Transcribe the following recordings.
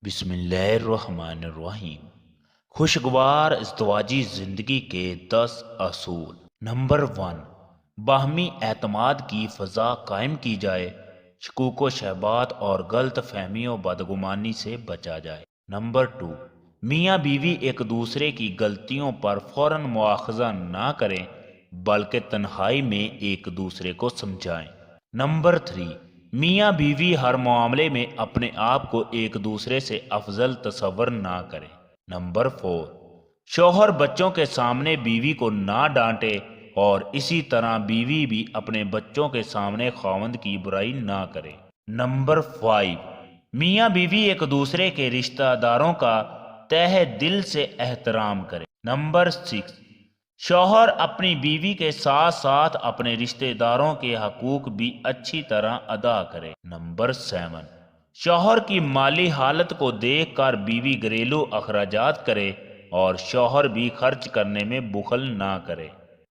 بسم اللہ الرحمن الرحیم۔ خوشگوار ازدواجی زندگی کے 10 اصول۔ نمبر 1، باہمی اعتماد کی فضا قائم کی جائے، شکوک و شبہات اور غلط فہمیوں بدگمانی سے بچا جائے۔ نمبر 2، میاں بیوی ایک دوسرے کی غلطیوں پر فوراً مواخذہ نہ کریں بلکہ تنہائی میں ایک دوسرے کو سمجھائیں۔ نمبر 3، میاں بیوی ہر معاملے میں اپنے آپ کو ایک دوسرے سے افضل تصور نہ کریں۔ نمبر 4، شوہر بچوں کے سامنے بیوی کو نہ ڈانٹے اور اسی طرح بیوی بھی اپنے بچوں کے سامنے خاوند کی برائی نہ کرے۔ نمبر 5، میاں بیوی ایک دوسرے کے رشتہ داروں کا تہہ دل سے احترام کرے۔ نمبر 6، شوہر اپنی بیوی کے ساتھ ساتھ اپنے رشتہ داروں کے حقوق بھی اچھی طرح ادا کرے۔ نمبر 7، شوہر کی مالی حالت کو دیکھ کر بیوی گھریلو اخراجات کرے اور شوہر بھی خرچ کرنے میں بخل نہ کرے۔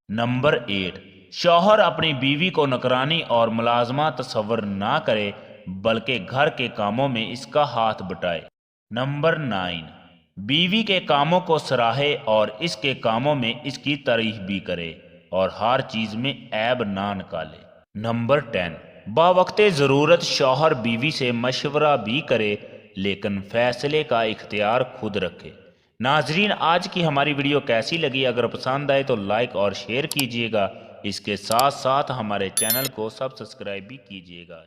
نمبر 8، شوہر اپنی بیوی کو نوکرانی اور ملازمہ تصور نہ کرے بلکہ گھر کے کاموں میں اس کا ہاتھ بٹائے۔ نمبر 9، بیوی کے کاموں کو سراہے اور اس کے کاموں میں اس کی تعریف بھی کرے اور ہر چیز میں عیب نہ نکالے۔ نمبر 10، باوقت ضرورت شوہر بیوی سے مشورہ بھی کرے لیکن فیصلے کا اختیار خود رکھے۔ ناظرین، آج کی ہماری ویڈیو کیسی لگی؟ اگر پسند آئے تو لائک اور شیئر کیجیے گا، اس کے ساتھ ساتھ ہمارے چینل کو سبسکرائب بھی کیجیے گا۔